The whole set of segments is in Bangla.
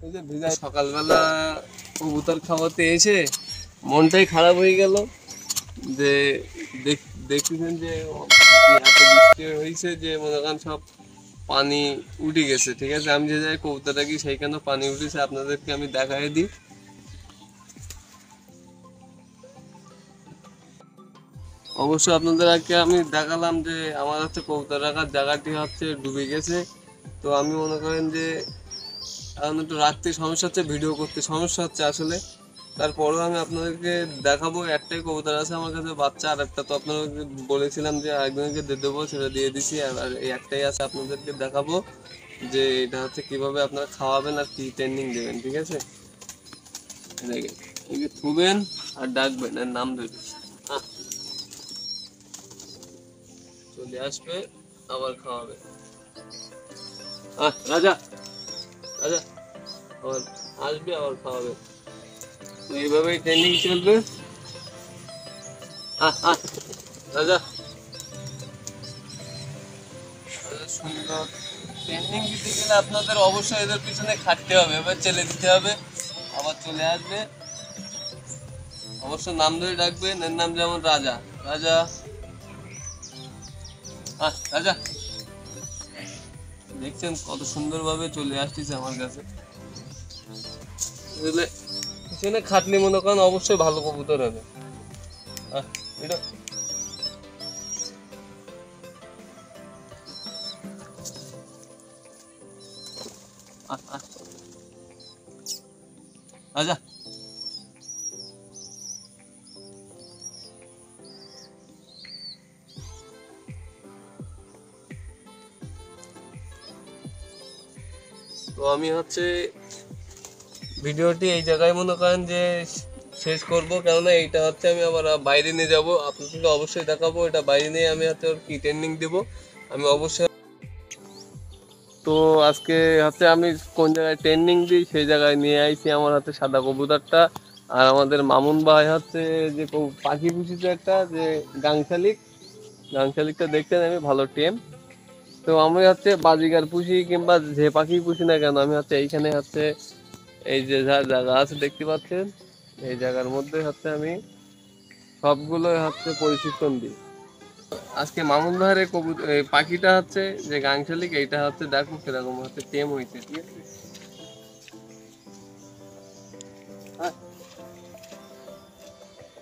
এই যে ভিজা সকালবেলা কবুতর খাওয়াতে এসে মনটাই খারাপ হয়ে গেল যে দেখতেছেন যে এত বৃষ্টি হয়েছে যে মনে করেন সব পানি উঠে গেছে। ঠিক আছে, আমি যে জায়গায় কবুতর রাখি সেইখানে পানি উঠেছে, আপনাদেরকে আমি দেখাই দিই। অবশ্যই আপনাদেরকে আমি দেখালাম যে আমার হচ্ছে কবুতর রাখার জায়গাটি হচ্ছে ডুবে গেছে। তো আমি মনে করেন যে এখন একটু রাত্রে সমস্যা হচ্ছে, ভিডিও করতে সমস্যা হচ্ছে আসলে। তারপরেও আমি আপনাদেরকে দেখাবো। একটাই কবুতর আছে আমার কাছে বাচ্চা, আর একটা তো আপনাদেরকে বলেছিলাম যে আরেকজনকে দিয়ে দেবো, সেটা দিয়ে দিছি। আর এই একটাই আছে, আপনাদেরকে দেখাবো যে এটা হচ্ছে কিভাবে আপনারা খাওয়াবেন আর কি ট্রেনিং দেবেন। ঠিক আছে, দেখেন এই যে থুবেন আর ডাকবেন আর নাম ধরবেন, চলে আসবে আবার খাওয়াবে। রাজা রাজা আবার আসবে আবার খাওয়াবে। তো এইভাবেই ট্রেনিং চলবে। রাজা সুন্দর ট্রেনিং দিতে গেলে আপনাদের অবশ্যই এদের পিছনে খাটতে হবে, এবার ছেলে দিতে হবে, আবার চলে আসবে। অবশ্য নাম ধরে ডাকবেন, এর নাম যেমন রাজা। রাজা রাজা, দেখছেন কত সুন্দরভাবে চলে আসতেছে আমার কাছে। বুঝলে পিছনে খাটনি মনে করেন অবশ্যই ভালো কবুতর হবে। এটা রাজা তো আমি হচ্ছে ভিডিওটি এই জায়গায় মনে করেন যে শেষ করব, কেননা এইটা হচ্ছে আমি আবার বাইরে নিয়ে যাব, আপনাদেরকে অবশ্যই দেখাবো। এটা বাইরে নিয়ে আমি হচ্ছে কি ট্রেনিং দেবো আমি অবশ্যই। তো আজকে হচ্ছে আমি কোন জায়গায় ট্রেনিং দিই সেই জায়গায় নিয়ে আইছি আমার হাতে সাদা কবুতরটা। আর আমাদের মামুন ভাই হচ্ছে যে পাখি পুষিতে একটা যে গাংশালিক, গাংশালিকটা দেখতেন আমি ভালো টেম। তো আমি হচ্ছে বাজিগার পুষি কিংবা যে পাখি পুষি না কেন, আমি হচ্ছে এইখানে হচ্ছে এই যে যা জায়গা আছে দেখতে পাচ্ছেন, এই জায়গার মধ্যে হচ্ছে আমি সবগুলোই হচ্ছে পরিশিক্ষণ দিই। আজকে মামুন ভাইয়ের কবুতর এই পাখিটা হচ্ছে যে গাংশালিক, এইটা হচ্ছে দেখো কিরকম হচ্ছে টেম হয়েছে। ঠিক আছে,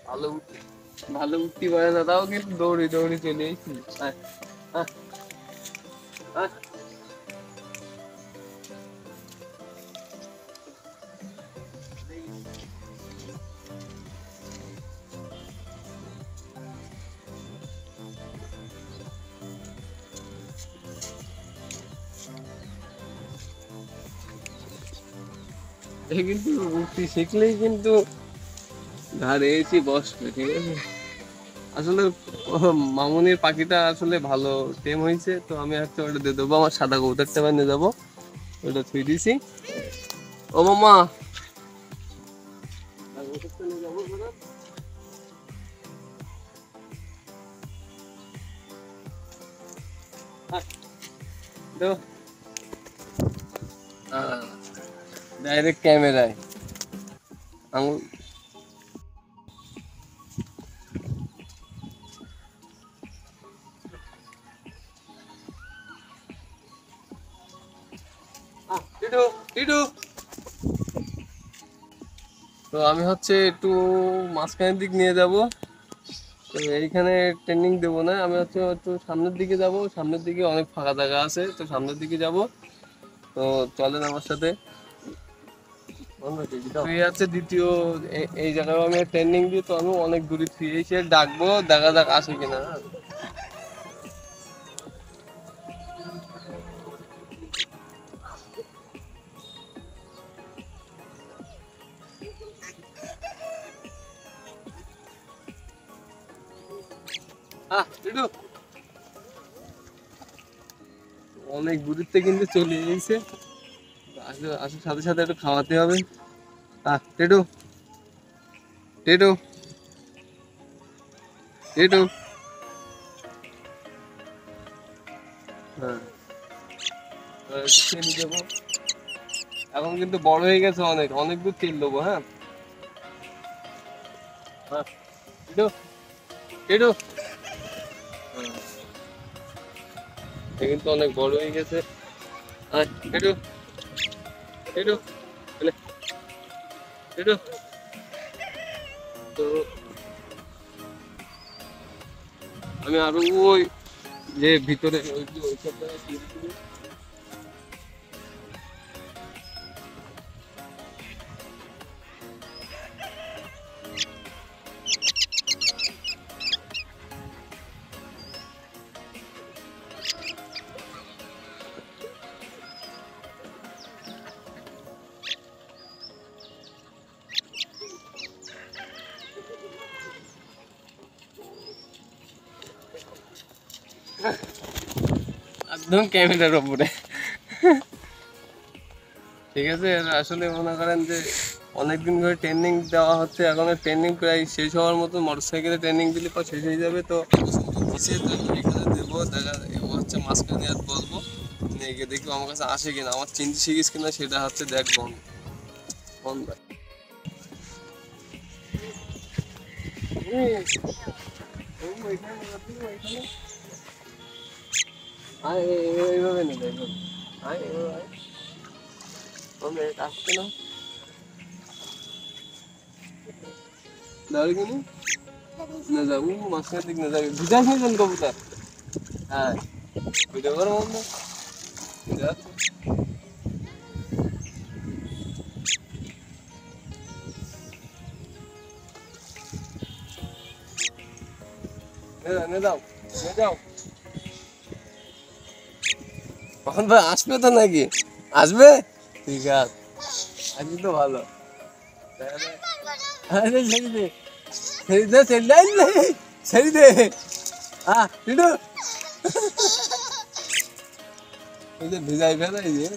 ভালো ভালো উঠতে পারে না, তাও কিন্তু দৌড়ি দৌড়ি চলে এসেছি। কিন্তু উঠতে শিখলেই কিন্তু ঘাড়ে এসে বসবে। ঠিক আছে, আসলে মামুনির পাখিটা আসলে ভালো টেম হয়েছে, তো আমি হচ্ছে ওটা দিয়ে দেবো। আমার সাদা কবুতরটা বানিয়ে যাবো, ওটা থুই দিছি। ও মামা ডাইরেক্ট ক্যামেরায় আঙুল টিটু টিটু। তো আমি হচ্ছে একটু মাঝখানের দিক নিয়ে যাব। তো এইখানে ট্রেনিং দেবো না, আমি হচ্ছে একটু সামনের দিকে যাব, সামনের দিকে অনেক ফাঁকা জায়গা আছে, তো সামনের দিকে যাব। তো চলেন আমার সাথে। এই হচ্ছে দ্বিতীয় এই জায়গায় আমি ট্রেনিং দিই, তো আমি অনেক দূরে ফিরে এসে ডাকবো, দেখা যাক আসে কিনা। অনেক দূরিতে কিন্তু চলে এসেছে, আসার সাথে সাথে একটু খাওয়াতে হবে। টেটু টেটু টেটু। হ্যাঁ, খেয়ে দেবো। এখন কিন্তু বড় হয়ে গেছে, অনেক অনেক দূর তেল দেবো। হ্যাঁ হ্যাঁ, এটু এটু এ কিন্তু অনেক বড় হয়ে গেছে। আয় এটু এটু এলে, এটু। তো আমি আরো ওই যে ভিতরে ওই ওই সব জায়গায় তেল দিব। একদম ক্যামেরার উপরে। ঠিক আছে, আসলে মনে করেন যে অনেকদিন ধরে ট্রেনিং দেওয়া হচ্ছে, এখন ট্রেনিং প্রায় শেষ হওয়ার মতো। মোটরসাইকেলে ট্রেনিং দিলে পর শেষ হয়ে যাবে। তো নিচে তো এখানে দেবো, দেখা ও হচ্ছে মাঝখানে আর বলবো নিয়ে গিয়ে দেখবো আমার কাছে আসে কিনা, আমার চিনতে শিখিস কিনা সেটা হচ্ছে দেখবো। বন্ধ এইভাবে নিলে এইভাবে আয়, এইভাবে আয়। আসছে না দাঁড়িয়ে কিনি না যাবো মাঝখানের দিক না যাবি, ভিজাস নিয়েছেন কবুতর। হ্যাঁ ভিডিও করো বন্ধ। নে যাও নে যাও। কখন ভাই আসবে তো নাকি? আসবে, ঠিক আছে, আজকে তো ভালো। আরে ছেড়ে দে, ছেড়ে দে, ছেড়ে দে, ছেড়ে দে। হ্যাঁ টিটু, ওই যে ভিজাই ফেলাই যে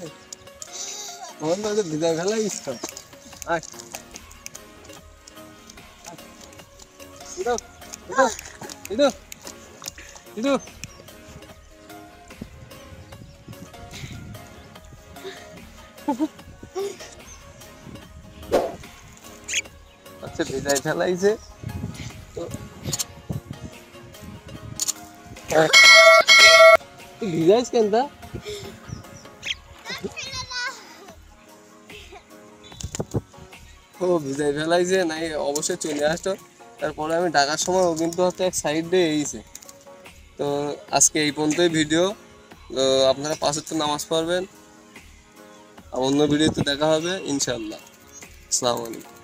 তখন তো ওই ভিজাই ফেলাই তো। আয় টিটু, টিটু, টিটু, টিটু। আচ্ছা ভিজাই ফেলাইছে তো তুই ভিজাইস কেন তা? ও ভিজাই ফেলাইছে নাই, অবশ্যই চলে আসতো। তারপরে আমি ডাকার সময় ও কিন্তু হচ্ছে এক সাইড দিয়ে এইছে। তো আজকে এই পর্যন্তই ভিডিও। তো আপনারা 5 ওয়াক্ত নামাজ পড়বেন। আর অন্য ভিডিওতে দেখা হবে ইনশাআল্লাহ। আসসালামু আলাইকুম।